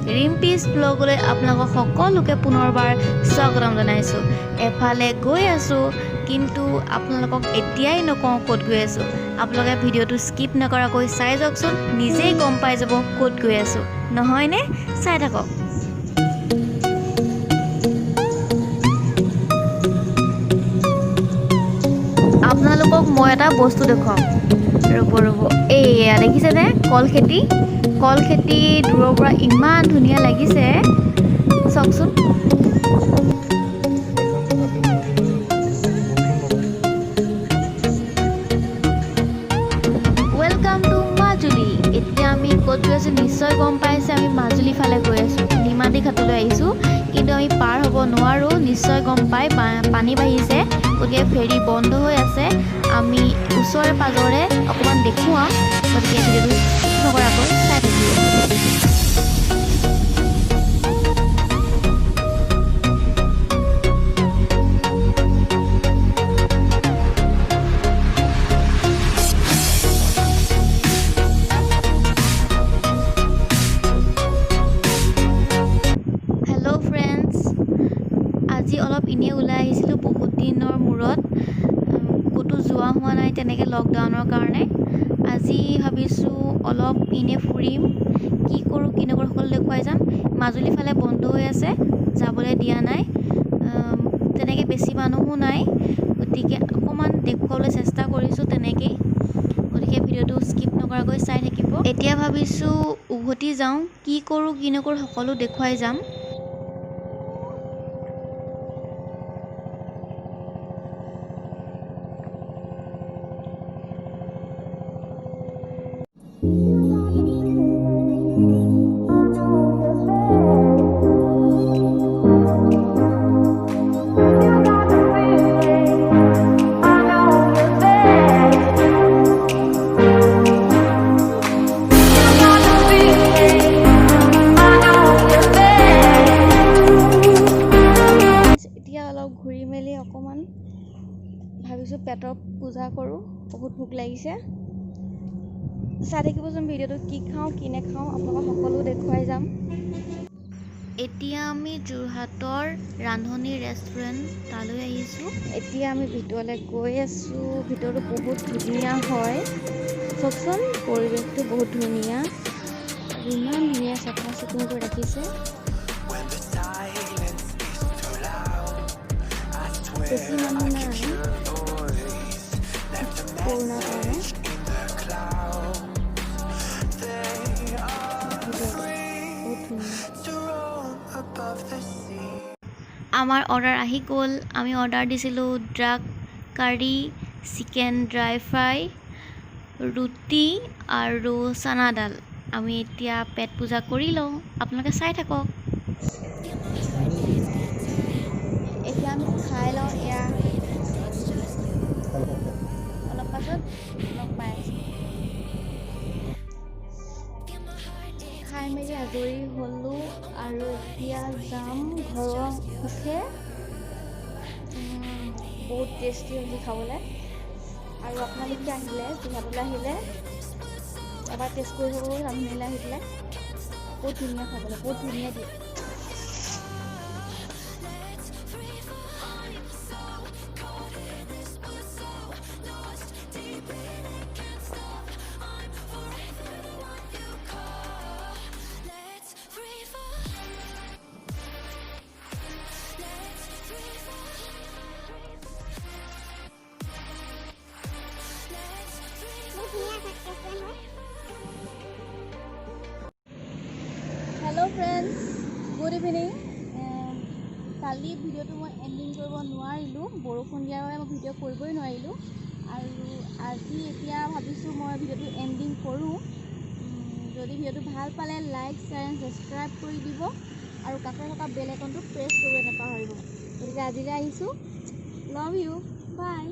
ৰিম্পিজ ব্লগলৈ আপোনালোকক সকলোকে পুনৰবাৰ স্বাগতম জনাইছোঁ। এফালে গৈ আছোঁ, কিন্তু আপোনালোকক এতিয়াই নকওঁ ক'ত গৈ আছোঁ। আপোনালোকে ভিডিঅ'টো স্কিপ নকৰাকৈ চাই যাওকচোন, নিজেই গম পাই যাব ক'ত গৈ আছোঁ, নহয়নে? চাই থাকক। আপোনালোকক মই এটা বস্তু দেখুৱাম, ৰ'ব এয়া দেখিছেনে? কল খেতি দূৰৰ পৰা ইমান ধুনীয়া লাগিছে, চাওকচোন। Welcome to Majuli. এতিয়া আমি ক'ত গৈ আছোঁ নিশ্চয় গম পাইছে, আমি মাজুলী ফালে গৈ আছোঁ। নিমাতী ঘাটলৈ আহিছোঁ, কিন্তু আমি পাৰ হ'ব নোৱাৰোঁ, নিশ্চয় গম পাই পানী বাঢ়িছে, গতিকে ফেৰী বন্ধ হৈ আছে। আমি ওচৰে পাজৰে অকণমান দেখুৱাম, গতিকে ভিডিঅ'টো স্কিপ নকৰাকৈ চাই থাকিব। হেল্ল' ফ্ৰেণ্ডছ, আজি অলপ এনেই ওলাই আহিছিলোঁ বহুত দিনৰ মূৰত। ক'তো যোৱা হোৱা নাই তেনেকৈ লকডাউনৰ কাৰণে। আজি ভাবিছোঁ অলপ এনেই ফুৰিম, কি কৰোঁ কি নকৰোঁ সকলো দেখুৱাই যাম। মাজুলী ফালে বন্ধ হৈ আছে, যাবলৈ দিয়া নাই, তেনেকৈ বেছি মানুহো নাই, গতিকে অকণমান দেখুৱাবলৈ চেষ্টা কৰিছোঁ তেনেকেই। গতিকে ভিডিঅ'টো স্কিপ নকৰাকৈ চাই থাকিব। এতিয়া ভাবিছোঁ উভতি যাওঁ, কি কৰোঁ কি নকৰোঁ সকলো দেখুৱাই যাম। ঘূৰি মেলি অকণমান ভাবিছোঁ পেটৰ পূজা কৰোঁ, বহুত ভোক লাগিছে। চাই থাকিবচোন ভিডিঅ'টো, কি খাওঁ কি নাখাওঁ আপোনালোকক সকলো দেখুৱাই যাম। এতিয়া আমি যোৰহাটৰ ৰান্ধনী ৰেষ্টুৰেণ্ট তালৈ আহিছোঁ। এতিয়া আমি ভিতৰলৈ গৈ আছোঁ। ভিতৰটো বহুত ধুনীয়া হয়, চাওকচোন, পৰিৱেশটো বহুত ধুনীয়া, ইমান ধুনীয়া চাফা চিকুণ কৰি ৰাখিছে। বেছি মানুহ নাই, কৰোণাৰ কাৰণে। আমাৰ অৰ্ডাৰ আহি গ'ল। আমি অৰ্ডাৰ দিছিলোঁ ড্ৰাক কাৰী, চিকেন ড্ৰাই ফ্ৰাই, ৰুটি আৰু চানাডাল। আমি এতিয়া পেট পূজা কৰি লওঁ, আপোনালোকে চাই থাকক। এতিয়া আমি খাই লওঁ, এয়া অলপ পাছত লগ পাই আছোঁ। খাই মেলি আজৰি হ'লোঁ আৰু এতিয়া যাম ঘৰৰ মুখে। বহুত টেষ্টি হৈছে খাবলৈ, আৰু আপোনালোকে আহিলে, যোৰহাটলৈ আহিলে এবাৰ টেষ্ট কৰি চাব, ৰান্ধনীলৈ আহি পেলাই। বহুত ধুনীয়া খাবলৈ, বহুত ধুনীয়া দিয়ে। Hello' friends, good evening. কালি ভিডিঅ'টো মই এণ্ডিং কৰিব নোৱাৰিলোঁ, বৰষুণ দিয়াৰ বাবে মই ভিডিঅ' কৰিবই নোৱাৰিলোঁ, আৰু আজি এতিয়া ভাবিছোঁ মই ভিডিঅ'টো এণ্ডিং কৰোঁ। যদি ভিডিঅ'টো ভাল পালে লাইক, শ্বেয়াৰ এণ্ড ছাবস্ক্ৰাইব কৰি দিব, আৰু কাষতে থকা বেল আইকনটো প্ৰেছ কৰিবলৈ নাপাহৰিব। গতিকে আজিলৈ আহিছোঁ, লাভ ইউ, বাই।